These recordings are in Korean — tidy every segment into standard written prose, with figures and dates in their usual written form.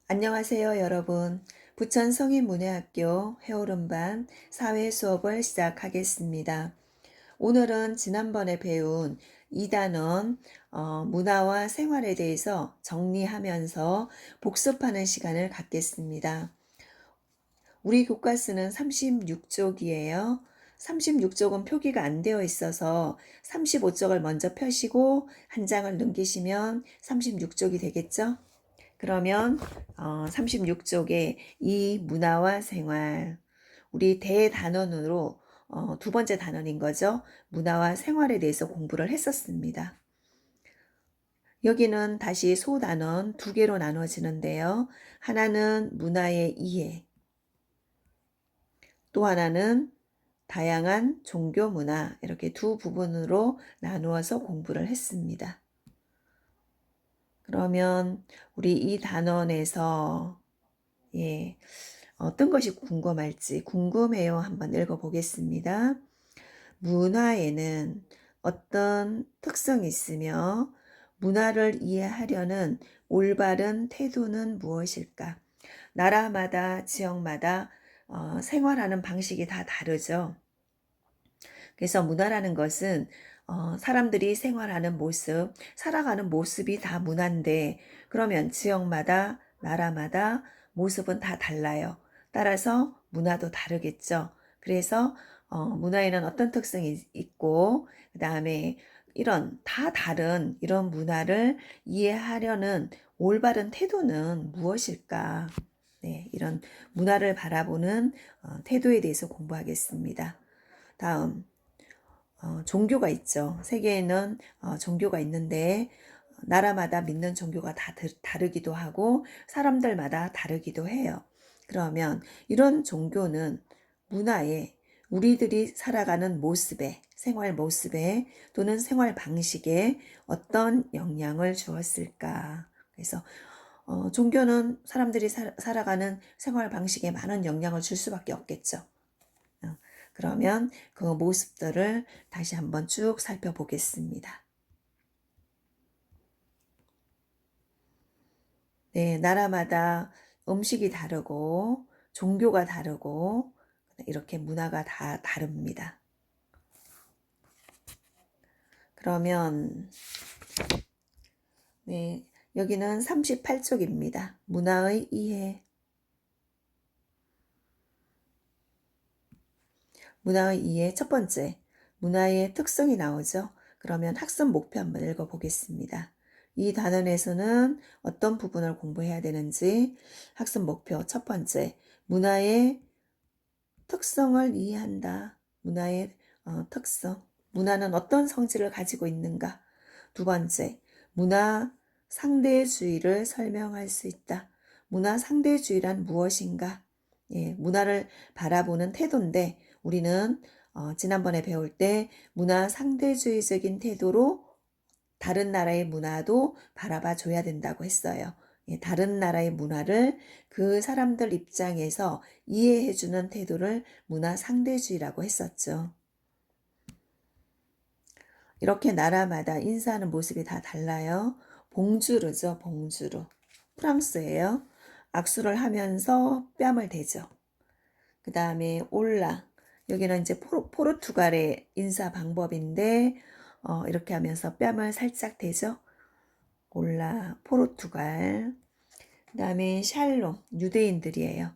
안녕하세요, 여러분. 부천 성인문예학교 해오름반 사회 수업을 시작하겠습니다. 오늘은 지난번에 배운 2단원 문화와 생활에 대해서 정리하면서 복습하는 시간을 갖겠습니다. 우리 교과서는 36쪽이에요. 36쪽은 표기가 안 되어 있어서 35쪽을 먼저 펴시고 한 장을 넘기시면 36쪽이 되겠죠? 그러면 36쪽에 이 문화와 생활, 우리 대단원으로 두 번째 단원인 거죠. 문화와 생활에 대해서 공부를 했었습니다. 여기는 다시 소단원 두 개로 나눠지는데요. 하나는 문화의 이해, 또 하나는 다양한 종교 문화, 이렇게 두 부분으로 나누어서 공부를 했습니다. 그러면 우리 이 단원에서 어떤 것이 궁금할지 궁금해요. 한번 읽어보겠습니다. 문화에는 어떤 특성이 있으며 문화를 이해하려는 올바른 태도는 무엇일까? 나라마다 지역마다 생활하는 방식이 다 다르죠. 그래서 문화라는 것은 사람들이 생활하는 모습, 살아가는 모습이 다 문화인데 그러면 지역마다 나라마다 모습은 다 달라요. 따라서 문화도 다르겠죠. 그래서 문화에는 어떤 특성이 있고 그 다음에 이런 다 다른 이런 문화를 이해하려는 올바른 태도는 무엇일까? 네, 이런 문화를 바라보는 태도에 대해서 공부하겠습니다. 다음 종교가 있죠. 세계에는 종교가 있는데 나라마다 믿는 종교가 다 다르기도 하고 사람들마다 다르기도 해요. 그러면 이런 종교는 문화에 우리들이 살아가는 모습에 생활 모습에 또는 생활 방식에 어떤 영향을 주었을까? 그래서 종교는 사람들이 살아가는 생활 방식에 많은 영향을 줄 수밖에 없겠죠. 그러면 그 모습들을 다시 한번 쭉 살펴보겠습니다. 네, 나라마다 음식이 다르고 종교가 다르고 이렇게 문화가 다 다릅니다. 그러면 네, 여기는 38쪽입니다. 문화의 이해. 문화의 이해 첫 번째, 문화의 특성이 나오죠. 그러면 학습 목표 한번 읽어보겠습니다. 이 단원에서는 어떤 부분을 공부해야 되는지 학습 목표 첫 번째, 문화의 특성을 이해한다. 문화의 특성, 문화는 어떤 성질을 가지고 있는가. 두 번째, 문화 상대주의를 설명할 수 있다. 문화 상대주의란 무엇인가? 예, 문화를 바라보는 태도인데 우리는 지난번에 배울 때 문화 상대주의적인 태도로 다른 나라의 문화도 바라봐 줘야 된다고 했어요. 예, 다른 나라의 문화를 그 사람들 입장에서 이해해 주는 태도를 문화 상대주의라고 했었죠. 이렇게 나라마다 인사하는 모습이 다 달라요. 봉주르죠, 봉주르. 프랑스예요. 악수를 하면서 뺨을 대죠. 그 다음에 올라. 여기는 이제 포르투갈의 인사 방법인데 이렇게 하면서 뺨을 살짝 대죠. 올라, 포르투갈. 그 다음에 샬롬, 유대인들이에요.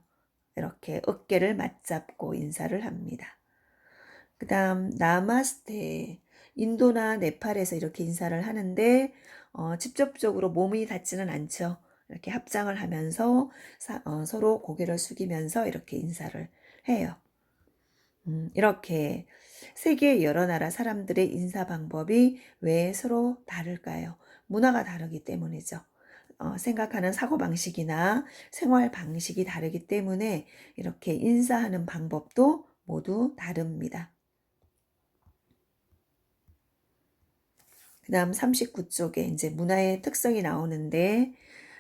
이렇게 어깨를 맞잡고 인사를 합니다. 그 다음 나마스테, 인도나 네팔에서 이렇게 인사를 하는데 직접적으로 몸이 닿지는 않죠. 이렇게 합장을 하면서 서로 고개를 숙이면서 이렇게 인사를 해요. 이렇게 세계 여러 나라 사람들의 인사 방법이 왜 서로 다를까요? 문화가 다르기 때문이죠. 생각하는 사고방식이나 생활 방식이 다르기 때문에 이렇게 인사하는 방법도 모두 다릅니다. 그 다음 39쪽에 이제 문화의 특성이 나오는데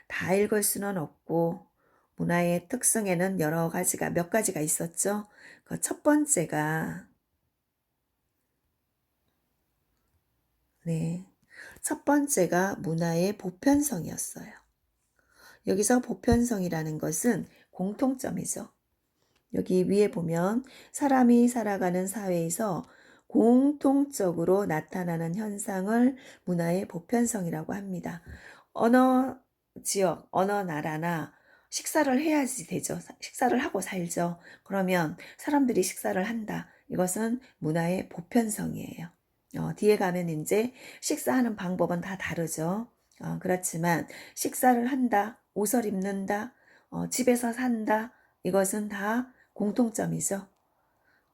다 읽을 수는 없고 문화의 특성에는 여러 가지가 몇 가지가 있었죠. 그 첫 번째가 첫 번째가 문화의 보편성이었어요. 여기서 보편성이라는 것은 공통점이죠. 여기 위에 보면 사람이 살아가는 사회에서 공통적으로 나타나는 현상을 문화의 보편성이라고 합니다. 어느 지역, 어느 나라나 식사를 해야지 되죠. 식사를 하고 살죠. 그러면 사람들이 식사를 한다. 이것은 문화의 보편성이에요. 뒤에 가면 이제 식사하는 방법은 다 다르죠. 그렇지만 식사를 한다, 옷을 입는다, 집에서 산다, 이것은 다 공통점이죠.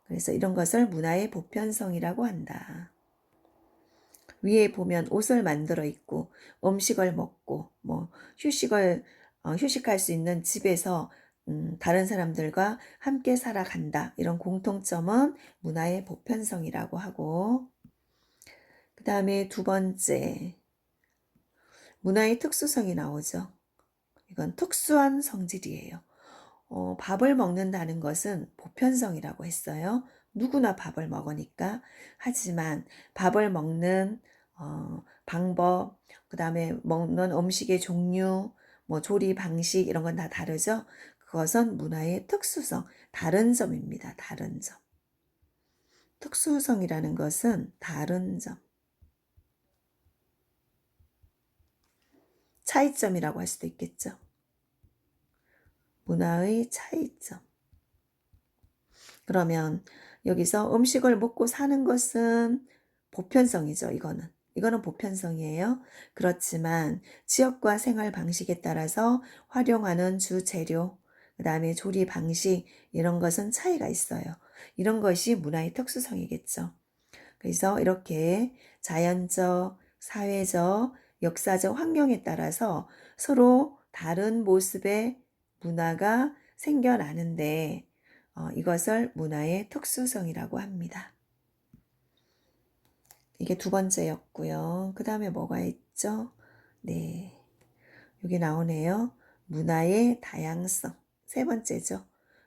그래서 이런 것을 문화의 보편성이라고 한다. 위에 보면 옷을 만들어 입고 음식을 먹고 휴식할 수 있는 집에서 다른 사람들과 함께 살아간다. 이런 공통점은 문화의 보편성이라고 하고, 그 다음에 두 번째, 문화의 특수성이 나오죠. 이건 특수한 성질이에요. 밥을 먹는다는 것은 보편성이라고 했어요. 누구나 밥을 먹으니까. 하지만 밥을 먹는 방법, 그 다음에 먹는 음식의 종류, 조리 방식 이런 건 다 다르죠. 그것은 문화의 특수성, 다른 점입니다. 다른 점. 특수성이라는 것은 다른 점. 차이점이라고 할 수도 있겠죠. 문화의 차이점. 그러면 여기서 음식을 먹고 사는 것은 보편성이죠. 이거는 보편성이에요. 그렇지만 지역과 생활 방식에 따라서 활용하는 주재료, 그 다음에 조리 방식 이런 것은 차이가 있어요. 이런 것이 문화의 특수성이겠죠. 그래서 이렇게 자연적, 사회적, 역사적 환경에 따라서 서로 다른 모습의 문화가 생겨나는데 이것을 문화의 특수성이라고 합니다. 이게 두 번째였고요. 그 다음에 뭐가 있죠? 네, 여기 나오네요. 문화의 다양성. 세 번째죠.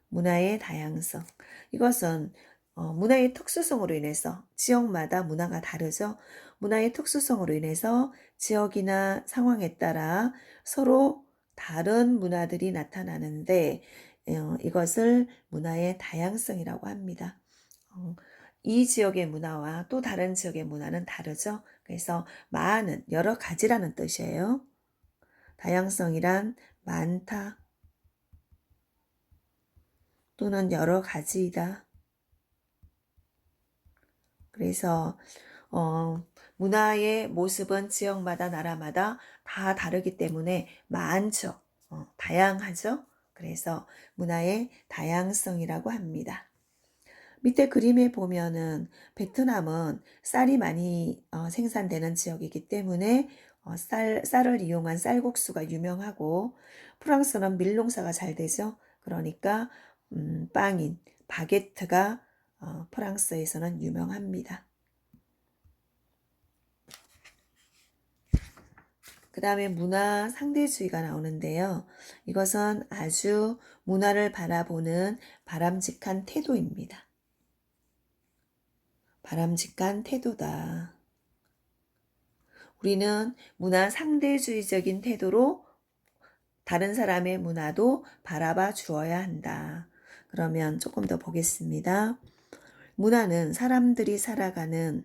문화의 다양성. 이것은 문화의 특수성으로 인해서 지역마다 문화가 다르죠. 문화의 특수성으로 인해서 지역이나 상황에 따라 서로 다른 문화들이 나타나는데 이것을 문화의 다양성이라고 합니다. 이 지역의 문화와 또 다른 지역의 문화는 다르죠. 그래서 많은, 여러 가지라는 뜻이에요. 다양성이란 많다 또는 여러 가지이다. 그래서 문화의 모습은 지역마다 나라마다 다 다르기 때문에 많죠. 다양하죠. 그래서 문화의 다양성이라고 합니다. 밑에 그림에 보면은 베트남은 쌀이 많이 생산되는 지역이기 때문에 쌀을 이용한 쌀국수가 유명하고, 프랑스는 밀농사가 잘 되죠. 그러니까 빵인 바게트가 프랑스에서는 유명합니다. 그 다음에 문화 상대주의가 나오는데요. 이것은 아주 문화를 바라보는 바람직한 태도입니다. 바람직한 태도다. 우리는 문화 상대주의적인 태도로 다른 사람의 문화도 바라봐 주어야 한다. 그러면 조금 더 보겠습니다. 문화는 사람들이 살아가는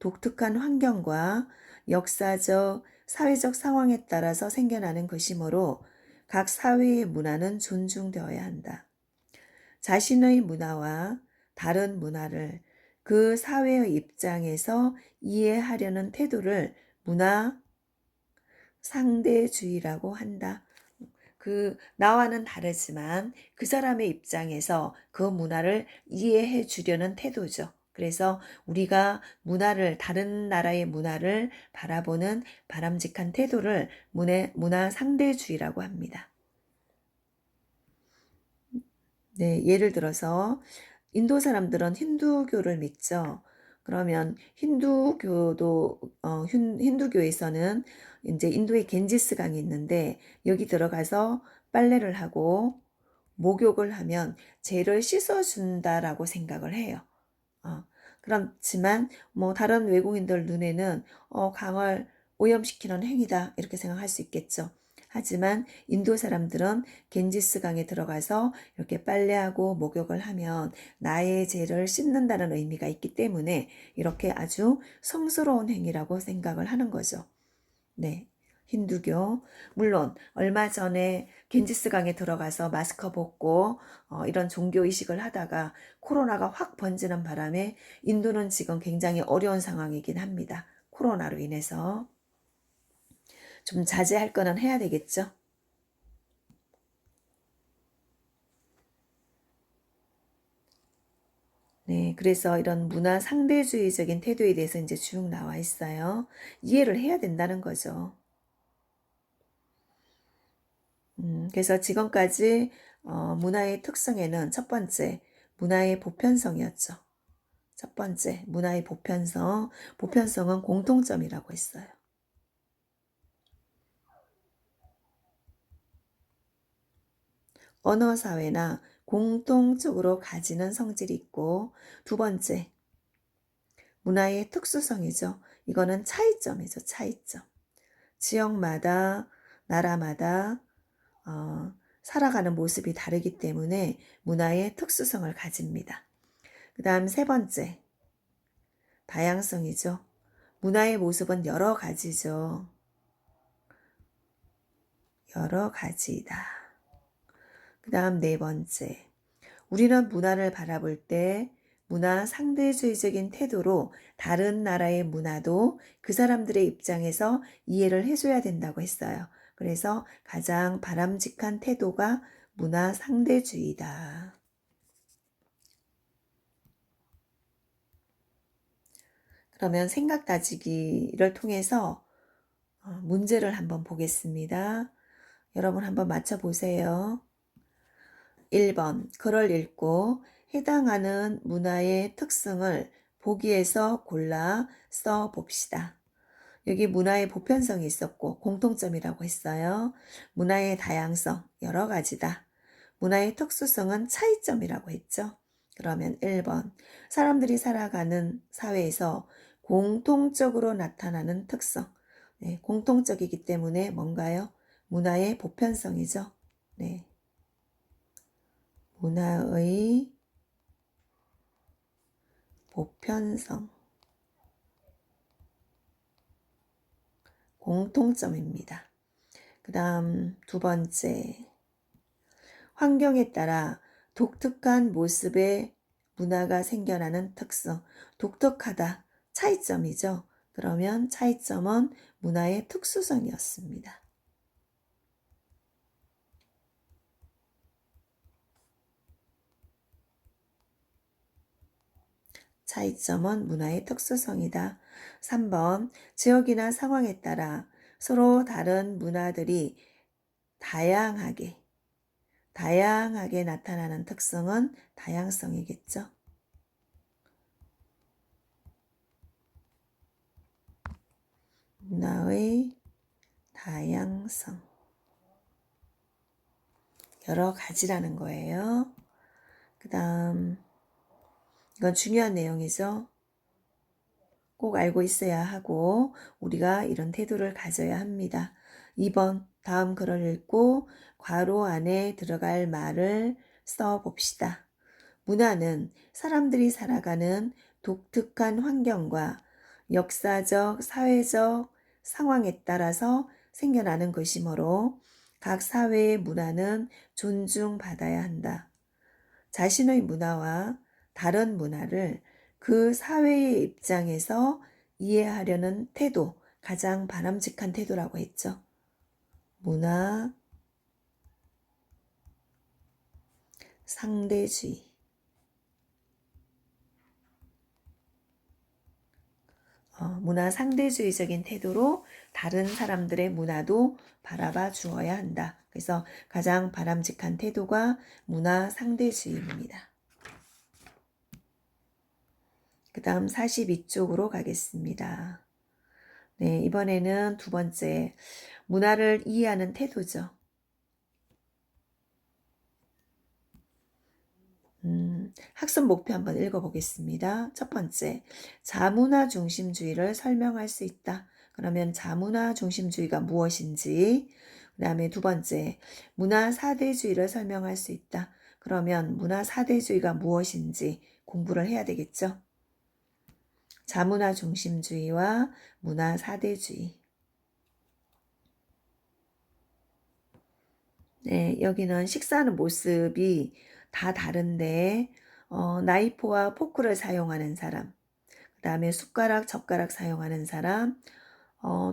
독특한 환경과 역사적, 사회적 상황에 따라서 생겨나는 것이므로 각 사회의 문화는 존중되어야 한다. 자신의 문화와 다른 문화를 그 사회의 입장에서 이해하려는 태도를 문화 상대주의라고 한다. 나와는 다르지만 그 사람의 입장에서 그 문화를 이해해 주려는 태도죠. 그래서 우리가 다른 나라의 문화를 바라보는 바람직한 태도를 문화 상대주의라고 합니다. 네, 예를 들어서 인도 사람들은 힌두교를 믿죠. 그러면 힌두교에서는 이제 인도에 겐지스 강이 있는데 여기 들어가서 빨래를 하고 목욕을 하면 죄를 씻어준다라고 생각을 해요. 그렇지만 다른 외국인들 눈에는 강을 오염시키는 행위다 이렇게 생각할 수 있겠죠. 하지만 인도 사람들은 겐지스강에 들어가서 이렇게 빨래하고 목욕을 하면 나의 죄를 씻는다는 의미가 있기 때문에 이렇게 아주 성스러운 행위라고 생각을 하는 거죠. 네. 힌두교. 물론 얼마 전에 겐지스강에 들어가서 마스크 벗고 이런 종교 의식을 하다가 코로나가 확 번지는 바람에 인도는 지금 굉장히 어려운 상황이긴 합니다. 코로나로 인해서 좀 자제할 거는 해야 되겠죠. 네, 그래서 이런 문화 상대주의적인 태도에 대해서 이제 쭉 나와 있어요. 이해를 해야 된다는 거죠. 그래서 지금까지 문화의 특성에는 첫 번째, 문화의 보편성이었죠. 첫 번째, 문화의 보편성. 보편성은 공통점이라고 했어요. 언어 사회나 공통적으로 가지는 성질이 있고, 두 번째, 문화의 특수성이죠. 이거는 차이점이죠. 차이점. 지역마다, 나라마다 살아가는 모습이 다르기 때문에 문화의 특수성을 가집니다. 그 다음 세 번째, 다양성이죠. 문화의 모습은 여러 가지죠. 여러 가지다. 그 다음 네 번째, 우리는 문화를 바라볼 때 문화 상대주의적인 태도로 다른 나라의 문화도 그 사람들의 입장에서 이해를 해줘야 된다고 했어요. 그래서 가장 바람직한 태도가 문화 상대주의다. 그러면 생각 다지기를 통해서 문제를 한번 보겠습니다. 여러분 한번 맞춰보세요. 1번 글을 읽고 해당하는 문화의 특성을 보기에서 골라 써 봅시다. 여기 문화의 보편성이 있었고 공통점이라고 했어요. 문화의 다양성 여러 가지다. 문화의 특수성은 차이점이라고 했죠. 그러면 1번 사람들이 살아가는 사회에서 공통적으로 나타나는 특성. 네, 공통적이기 때문에 뭔가요? 문화의 보편성이죠. 네, 문화의 보편성, 공통점입니다. 그 다음 두 번째, 환경에 따라 독특한 모습의 문화가 생겨나는 특성, 독특하다, 차이점이죠. 그러면 차이점은 문화의 특수성이었습니다. 차이점은 문화의 특수성이다. 3번, 지역이나 상황에 따라 서로 다른 문화들이 다양하게 나타나는 특성은 다양성이겠죠. 문화의 다양성. 여러 가지라는 거예요. 그 다음, 이건 중요한 내용이죠. 꼭 알고 있어야 하고 우리가 이런 태도를 가져야 합니다. 2번 다음 글을 읽고 괄호 안에 들어갈 말을 써 봅시다. 문화는 사람들이 살아가는 독특한 환경과 역사적, 사회적 상황에 따라서 생겨나는 것이므로 각 사회의 문화는 존중받아야 한다. 자신의 문화와 다른 문화를 그 사회의 입장에서 이해하려는 태도, 가장 바람직한 태도라고 했죠. 문화 상대주의. 문화 상대주의적인 태도로 다른 사람들의 문화도 바라봐 주어야 한다. 그래서 가장 바람직한 태도가 문화 상대주의입니다. 그 다음 42쪽으로 가겠습니다. 네, 이번에는 두 번째, 문화를 이해하는 태도죠. 학습 목표 한번 읽어보겠습니다. 첫 번째, 자문화 중심주의를 설명할 수 있다. 그러면 자문화 중심주의가 무엇인지, 그 그다음에 두 번째, 문화 사대주의를 설명할 수 있다. 그러면 문화 사대주의가 무엇인지 공부를 해야 되겠죠. 자문화 중심주의와 문화 사대주의. 네, 여기는 식사하는 모습이 다 다른데 나이프와 포크를 사용하는 사람, 그 다음에 숟가락, 젓가락 사용하는 사람,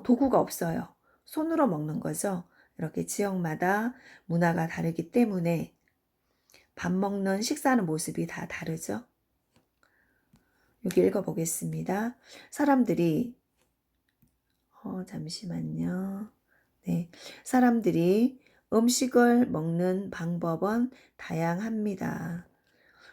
도구가 없어요. 손으로 먹는 거죠. 이렇게 지역마다 문화가 다르기 때문에 밥 먹는 식사하는 모습이 다 다르죠. 여기 읽어보겠습니다. 사람들이 잠시만요. 네, 사람들이 음식을 먹는 방법은 다양합니다.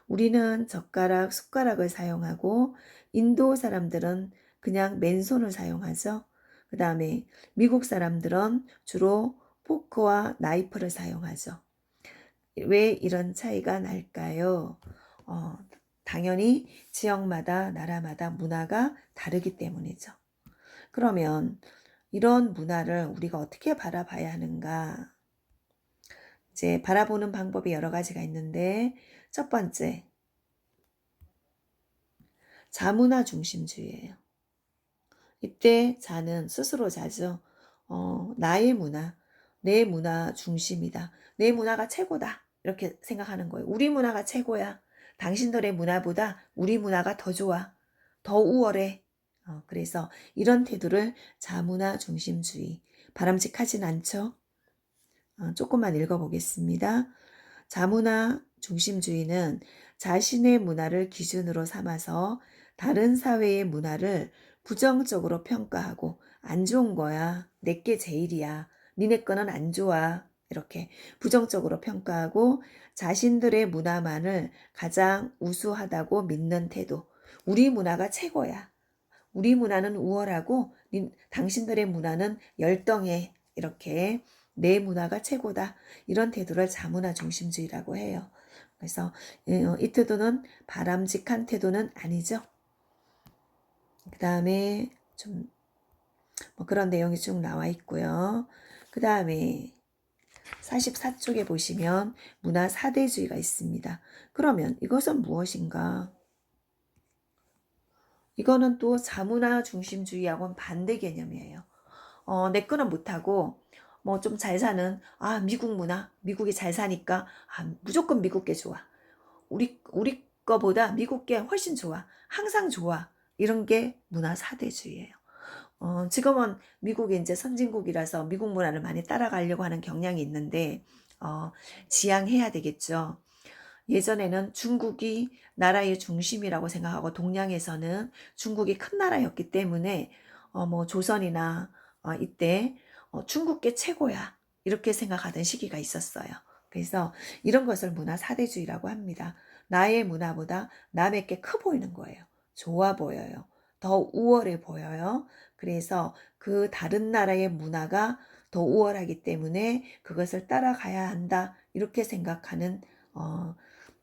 우리는 젓가락, 숟가락을 사용하고 인도 사람들은 그냥 맨손을 사용하죠. 그 다음에 미국 사람들은 주로 포크와 나이프를 사용하죠. 왜 이런 차이가 날까요? 당연히 지역마다 나라마다 문화가 다르기 때문이죠. 그러면 이런 문화를 우리가 어떻게 바라봐야 하는가? 이제 바라보는 방법이 여러 가지가 있는데 첫 번째, 자문화 중심주의예요. 이때 자는 스스로 자죠. 나의 문화, 내 문화 중심이다. 내 문화가 최고다. 이렇게 생각하는 거예요. 우리 문화가 최고야. 당신들의 문화보다 우리 문화가 더 좋아. 더 우월해. 그래서 이런 태도를 자문화 중심주의. 바람직하진 않죠. 조금만 읽어보겠습니다. 자문화 중심주의는 자신의 문화를 기준으로 삼아서 다른 사회의 문화를 부정적으로 평가하고 안 좋은 거야. 내게 제일이야. 니네 거는 안 좋아. 이렇게 부정적으로 평가하고 자신들의 문화만을 가장 우수하다고 믿는 태도. 우리 문화가 최고야. 우리 문화는 우월하고 당신들의 문화는 열등해. 이렇게 내 문화가 최고다. 이런 태도를 자문화 중심주의라고 해요. 그래서 이 태도는 바람직한 태도는 아니죠. 그 다음에 좀 그런 내용이 쭉 나와 있고요. 그 다음에 44쪽에 보시면 문화 사대주의가 있습니다. 그러면 이것은 무엇인가? 이거는 또 자문화 중심주의하고는 반대 개념이에요. 내 거는 못하고 뭐 좀 잘 사는 미국 문화, 미국이 잘 사니까 무조건 미국 게 좋아. 우리 거보다 미국 게 훨씬 좋아. 항상 좋아. 이런 게 문화 사대주의예요. 지금은 미국이 이제 선진국이라서 미국 문화를 많이 따라가려고 하는 경향이 있는데 지양해야 되겠죠. 예전에는 중국이 나라의 중심이라고 생각하고 동양에서는 중국이 큰 나라였기 때문에 뭐 조선이나 이때 중국계 최고야 이렇게 생각하던 시기가 있었어요. 그래서 이런 것을 문화 사대주의라고 합니다. 나의 문화보다 남의 게 커 보이는 거예요. 좋아 보여요. 더 우월해 보여요. 그래서 그 다른 나라의 문화가 더 우월하기 때문에 그것을 따라가야 한다 이렇게 생각하는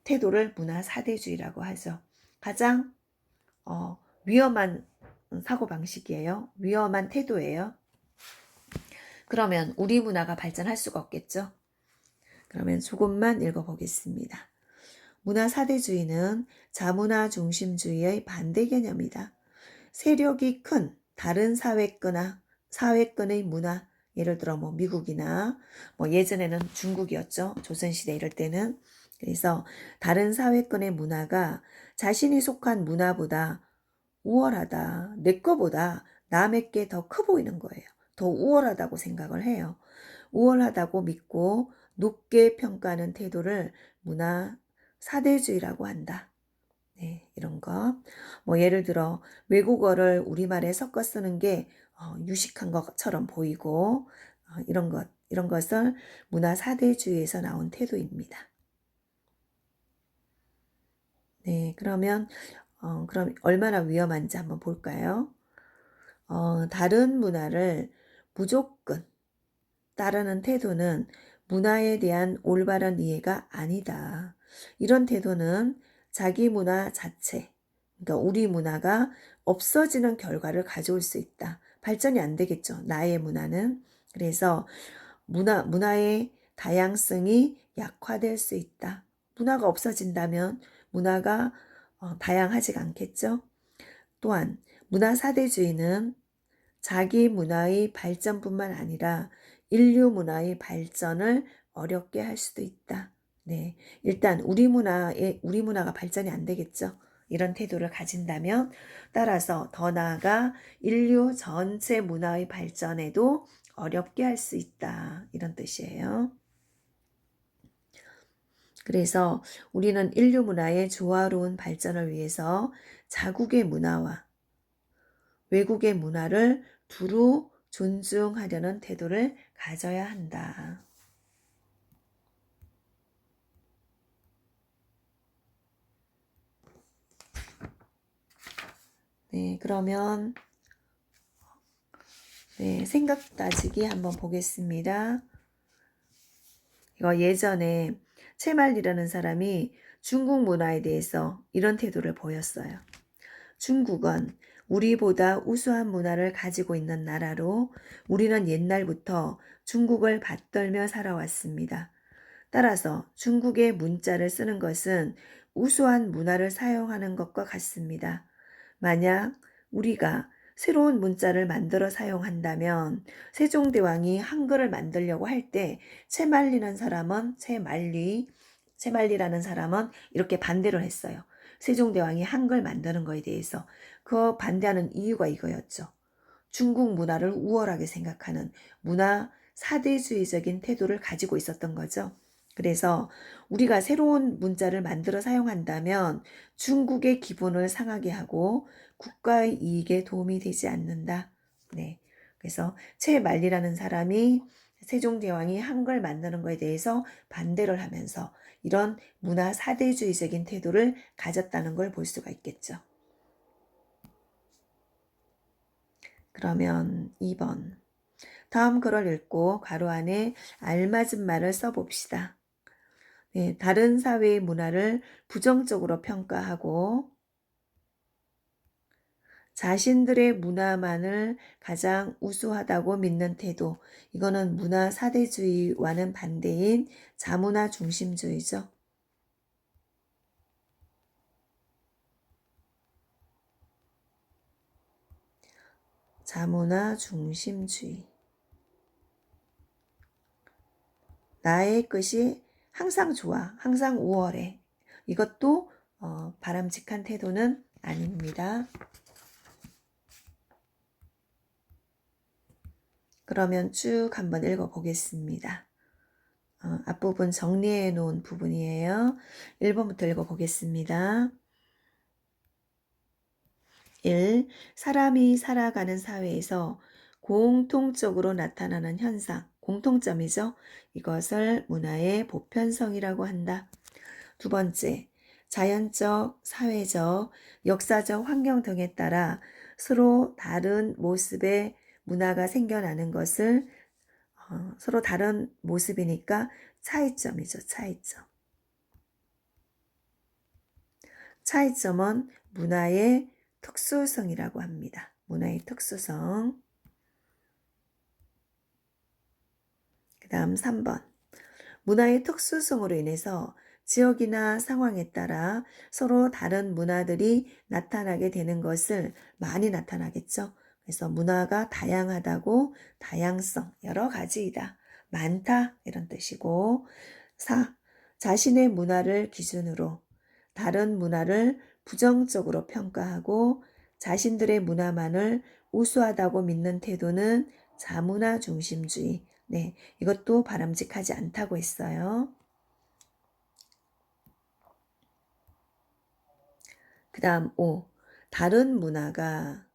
태도를 문화 사대주의라고 하죠. 가장 위험한 사고방식이에요. 위험한 태도예요. 그러면 우리 문화가 발전할 수가 없겠죠. 그러면 조금만 읽어보겠습니다. 문화 사대주의는 자문화 중심주의의 반대 개념이다. 세력이 큰 다른 사회권의 문화, 예를 들어 뭐 미국이나 뭐 예전에는 중국이었죠. 조선시대 이럴 때는. 그래서 다른 사회권의 문화가 자신이 속한 문화보다 우월하다. 내 거보다 남의 게 더 커 보이는 거예요. 더 우월하다고 생각을 해요. 우월하다고 믿고 높게 평가하는 태도를 문화 사대주의라고 한다. 네, 이런 거. 뭐 예를 들어 외국어를 우리말에 섞어 쓰는 게 유식한 것처럼 보이고 이런 것을 문화 사대주의에서 나온 태도입니다. 네, 그러면 그럼 얼마나 위험한지 한번 볼까요? 다른 문화를 무조건 따르는 태도는 문화에 대한 올바른 이해가 아니다. 이런 태도는 자기 문화 자체, 그러니까 우리 문화가 없어지는 결과를 가져올 수 있다. 발전이 안 되겠죠. 나의 문화는. 그래서 문화의 다양성이 약화될 수 있다. 문화가 없어진다면 문화가 다양하지가 않겠죠. 또한 문화 사대주의는 자기 문화의 발전뿐만 아니라 인류 문화의 발전을 어렵게 할 수도 있다. 네, 일단 우리 문화가 발전이 안 되겠죠. 이런 태도를 가진다면 따라서 더 나아가 인류 전체 문화의 발전에도 어렵게 할 수 있다. 이런 뜻이에요. 그래서 우리는 인류 문화의 조화로운 발전을 위해서 자국의 문화와 외국의 문화를 두루 존중하려는 태도를 가져야 한다. 네, 그러면 생각 따지기 한번 보겠습니다. 이거 예전에 채말리라는 사람이 중국 문화에 대해서 이런 태도를 보였어요. 중국은 우리보다 우수한 문화를 가지고 있는 나라로 우리는 옛날부터 중국을 받들며 살아왔습니다. 따라서 중국의 문자를 쓰는 것은 우수한 문화를 사용하는 것과 같습니다. 만약 우리가 새로운 문자를 만들어 사용한다면 세종대왕이 한글을 만들려고 할 때 채말리라는 사람은 이렇게 반대를 했어요. 세종대왕이 한글 만드는 거에 대해서 그 반대하는 이유가 이거였죠. 중국 문화를 우월하게 생각하는 문화 사대주의적인 태도를 가지고 있었던 거죠. 그래서 우리가 새로운 문자를 만들어 사용한다면 중국의 기본을 상하게 하고 국가의 이익에 도움이 되지 않는다. 네. 그래서 채말리라는 사람이 세종대왕이 한글 만드는 것에 대해서 반대를 하면서 이런 문화 사대주의적인 태도를 가졌다는 걸 볼 수가 있겠죠. 그러면 2번. 다음 글을 읽고 괄호 안에 알맞은 말을 써봅시다. 네, 다른 사회의 문화를 부정적으로 평가하고 자신들의 문화만을 가장 우수하다고 믿는 태도. 이거는 문화 사대주의와는 반대인 자문화 중심주의죠. 자문화 중심주의. 나의 것이 항상 좋아, 항상 우월해. 이것도 바람직한 태도는 아닙니다. 그러면 쭉 한번 읽어보겠습니다. 앞부분 정리해 놓은 부분이에요. 1번부터 읽어보겠습니다. 1. 사람이 살아가는 사회에서 공통적으로 나타나는 현상, 공통점이죠. 이것을 문화의 보편성이라고 한다. 두 번째, 자연적, 사회적, 역사적 환경 등에 따라 서로 다른 모습의 문화가 생겨나는 것을 서로 다른 모습이니까 차이점이죠. 차이점. 차이점은 문화의 특수성이라고 합니다. 문화의 특수성. 그 다음 3번. 문화의 특수성으로 인해서 지역이나 상황에 따라 서로 다른 문화들이 나타나게 되는 것을 많이 나타나겠죠. 그래서 문화가 다양하다고 다양성, 여러 가지이다. 많다 이런 뜻이고 4. 자신의 문화를 기준으로 다른 문화를 부정적으로 평가하고 자신들의 문화만을 우수하다고 믿는 태도는 자문화 중심주의. 네, 이것도 바람직하지 않다고 했어요. 그 다음 5. 다른 문화가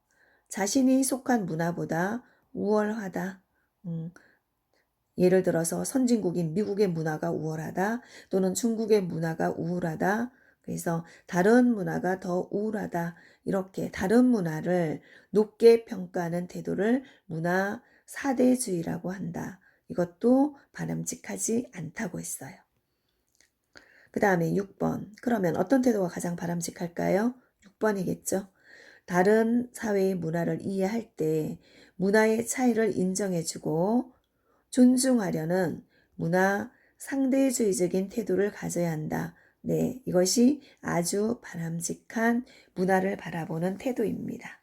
자신이 속한 문화보다 우월하다. 예를 들어서 선진국인 미국의 문화가 우월하다 또는 중국의 문화가 우월하다. 그래서 다른 문화가 더 우월하다. 이렇게 다른 문화를 높게 평가하는 태도를 문화 사대주의라고 한다. 이것도 바람직하지 않다고 했어요. 그 다음에 6번. 그러면 어떤 태도가 가장 바람직할까요? 6번이겠죠. 다른 사회의 문화를 이해할 때 문화의 차이를 인정해주고 존중하려는 문화 상대주의적인 태도를 가져야 한다. 네, 이것이 아주 바람직한 문화를 바라보는 태도입니다.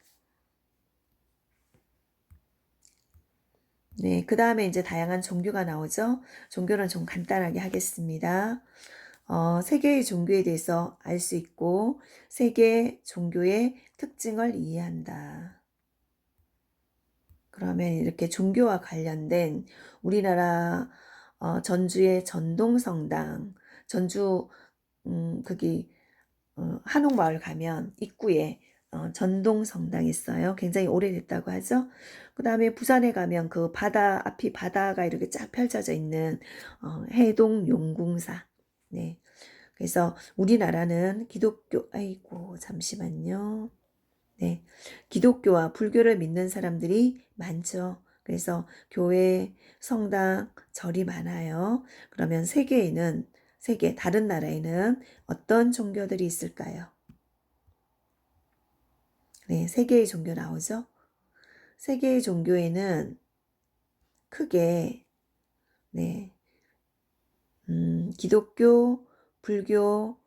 네, 그 다음에 이제 다양한 종교가 나오죠. 종교는 좀 간단하게 하겠습니다. 세계의 종교에 대해서 알 수 있고 세계 종교의 특징을 이해한다. 그러면 이렇게 종교와 관련된 우리나라 전주의 전동성당, 전주 거기 한옥마을 가면 입구에 전동성당 있어요. 굉장히 오래됐다고 하죠. 그 다음에 부산에 가면 그 바다 앞이 바다가 이렇게 쫙 펼쳐져 있는 해동용궁사. 네. 그래서 우리나라는 기독교, 아이고, 잠시만요. 네. 기독교와 불교를 믿는 사람들이 많죠. 그래서 교회, 성당, 절이 많아요. 그러면 다른 나라에는 어떤 종교들이 있을까요? 네, 세계의 종교 나오죠? 세계의 종교에는 크게, 네, 기독교, 불교,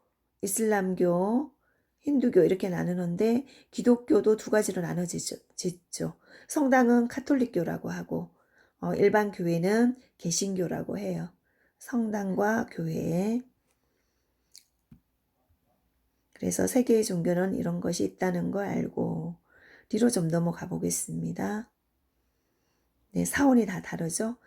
이슬람교, 힌두교 이렇게 나누는데 기독교도 두 가지로 나눠지죠. 성당은 카톨릭교라고 하고 일반 교회는 개신교라고 해요. 성당과 교회. 그래서 세계의 종교는 이런 것이 있다는 걸 알고 뒤로 좀 넘어가 보겠습니다. 네, 사원이 다 다르죠.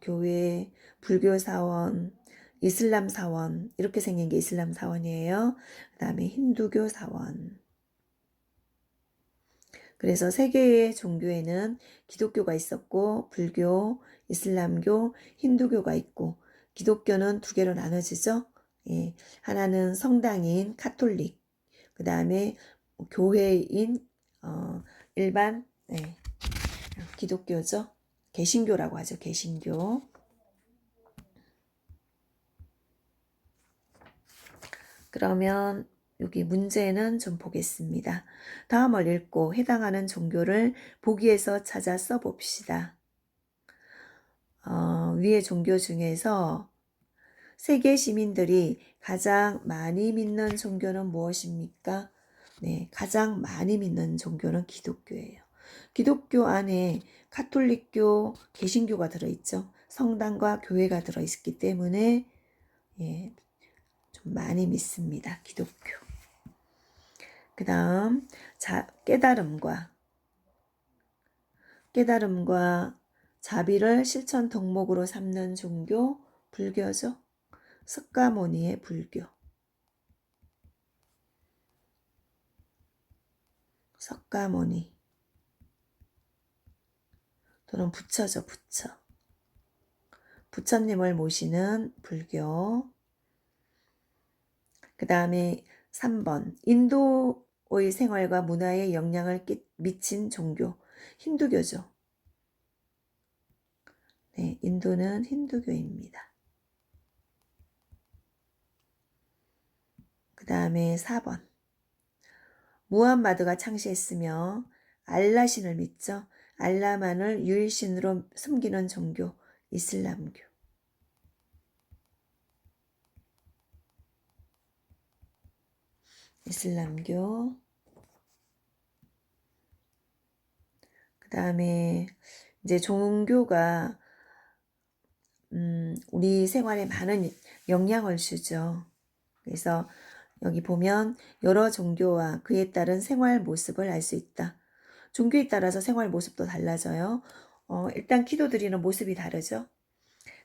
교회, 불교 사원, 이슬람 사원 이렇게 생긴 게 이슬람 사원이에요. 그 다음에 힌두교 사원. 그래서 세계의 종교에는 기독교가 있었고 불교, 이슬람교, 힌두교가 있고 기독교는 두 개로 나눠지죠. 예, 하나는 성당인 카톨릭, 그 다음에 교회인 일반 기독교죠. 개신교라고 하죠. 개신교. 그러면 여기 문제는 좀 보겠습니다. 다음을 읽고 해당하는 종교를 보기에서 찾아 써봅시다. 위의 종교 중에서 세계 시민들이 가장 많이 믿는 종교는 무엇입니까? 네, 가장 많이 믿는 종교는 기독교예요. 기독교 안에 카톨릭교, 개신교가 들어있죠. 성당과 교회가 들어있기 때문에 예, 좀 많이 믿습니다. 기독교. 그 다음 깨달음과 자비를 실천 덕목으로 삼는 종교 불교죠. 석가모니의 불교. 석가모니 또는 부처죠. 부처님을 모시는 불교. 그 다음에 3번 인도의 생활과 문화에 영향을 미친 종교 힌두교죠. 네, 인도는 힌두교입니다. 그 다음에 4번 무함마드가 창시했으며 알라신을 믿죠. 알라만을 유일신으로 섬기는 종교 이슬람교. 그 다음에 이제 종교가 우리 생활에 많은 영향을 주죠. 그래서 여기 보면 여러 종교와 그에 따른 생활 모습을 알 수 있다. 종교에 따라서 생활 모습도 달라져요. 일단 기도드리는 모습이 다르죠.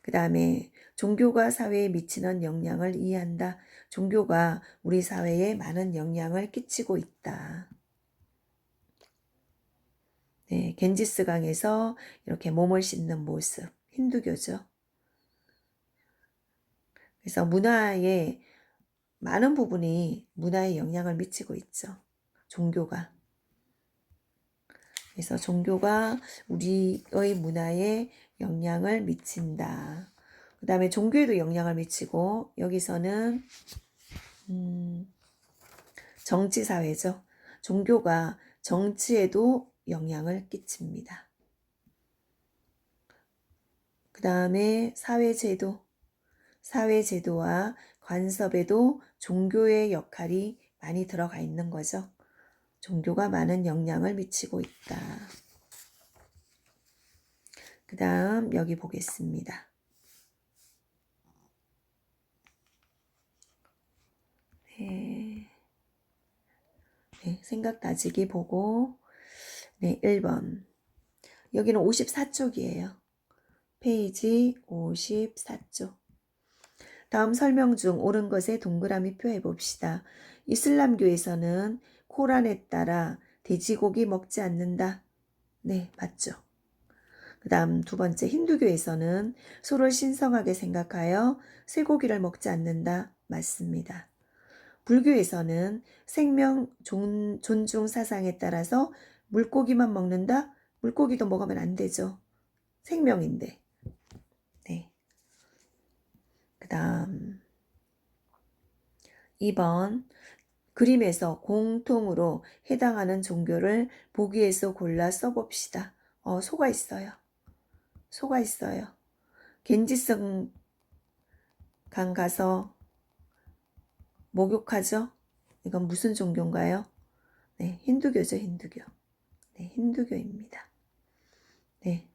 그 다음에 종교가 사회에 미치는 영향을 이해한다. 종교가 우리 사회에 많은 영향을 끼치고 있다. 네, 겐지스강에서 이렇게 몸을 씻는 모습, 힌두교죠. 그래서 많은 부분이 문화에 영향을 미치고 있죠. 종교가. 그래서 종교가 우리의 문화에 영향을 미친다. 그 다음에 종교에도 영향을 미치고 여기서는 정치사회죠. 종교가 정치에도 영향을 끼칩니다. 그 다음에 사회제도, 사회제도와 관습에도 종교의 역할이 많이 들어가 있는 거죠. 종교가 많은 영향을 미치고 있다. 그 다음 여기 보겠습니다. 네. 네, 생각 다지기 보고, 네, 1번. 여기는 54쪽이에요. 페이지 54쪽. 다음 설명 중 옳은 것에 동그라미 표해 봅시다. 이슬람교에서는 코란에 따라 돼지고기 먹지 않는다. 네, 맞죠. 그 다음 두 번째, 힌두교에서는 소를 신성하게 생각하여 쇠고기를 먹지 않는다. 맞습니다. 불교에서는 생명 존중 사상에 따라서 물고기만 먹는다? 물고기도 먹으면 안 되죠. 생명인데. 네. 그 다음 2번, 그림에서 공통으로 해당하는 종교를 보기에서 골라 써봅시다. 소가 있어요. 소가 있어요. 겐지성 강 가서 목욕하죠? 이건 무슨 종교인가요? 네, 힌두교죠, 힌두교. 네, 힌두교입니다. 네.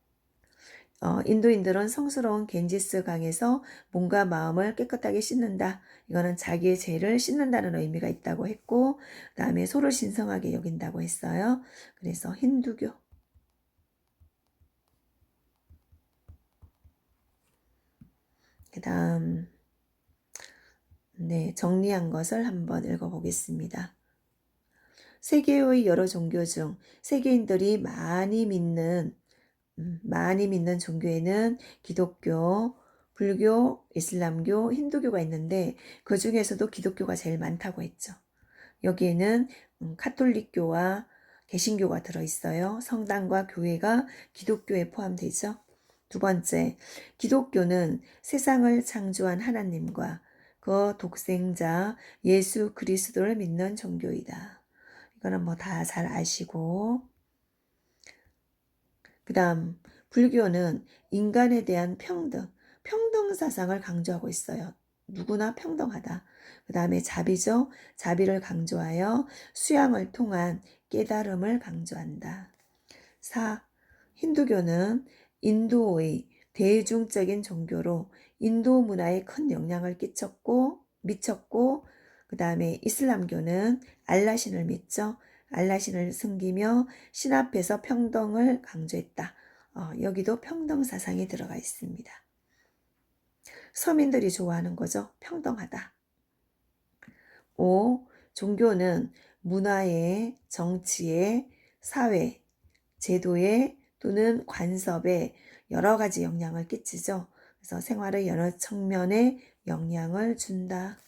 인도인들은 성스러운 겐지스 강에서 몸과 마음을 깨끗하게 씻는다. 이거는 자기의 죄를 씻는다는 의미가 있다고 했고, 그 다음에 소를 신성하게 여긴다고 했어요. 그래서 힌두교. 그 다음, 네, 정리한 것을 한번 읽어보겠습니다. 세계의 여러 종교 중 세계인들이 많이 믿는 종교에는 기독교, 불교, 이슬람교, 힌두교가 있는데 그 중에서도 기독교가 제일 많다고 했죠. 여기에는 카톨릭교와 개신교가 들어있어요. 성당과 교회가 기독교에 포함되죠. 두 번째, 기독교는 세상을 창조한 하나님과 그 독생자 예수 그리스도를 믿는 종교이다. 이거는 뭐 다 잘 아시고, 그 다음 불교는 인간에 대한 평등 사상을 강조하고 있어요. 누구나 평등하다. 그 다음에 자비죠. 자비를 강조하여 수양을 통한 깨달음을 강조한다. 4. 힌두교는 인도의 대중적인 종교로 인도 문화에 큰 영향을 미쳤고, 그 다음에 이슬람교는 알라신을 믿죠. 알라신을 섬기며 신 앞에서 평등을 강조했다. 여기도 평등 사상이 들어가 있습니다. 서민들이 좋아하는 거죠. 평등하다. 5. 종교는 문화에, 정치에, 사회, 제도에 또는 관습에 여러 가지 영향을 끼치죠. 그래서 생활의 여러 측면에 영향을 준다.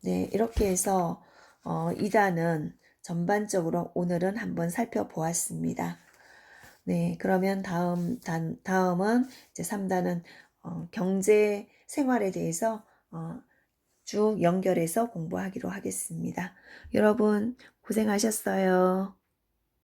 네, 이렇게 해서 2단은 전반적으로 오늘은 한번 살펴보았습니다. 네, 그러면 다음은 이제 3단은 경제 생활에 대해서 쭉 연결해서 공부하기로 하겠습니다. 여러분 고생하셨어요.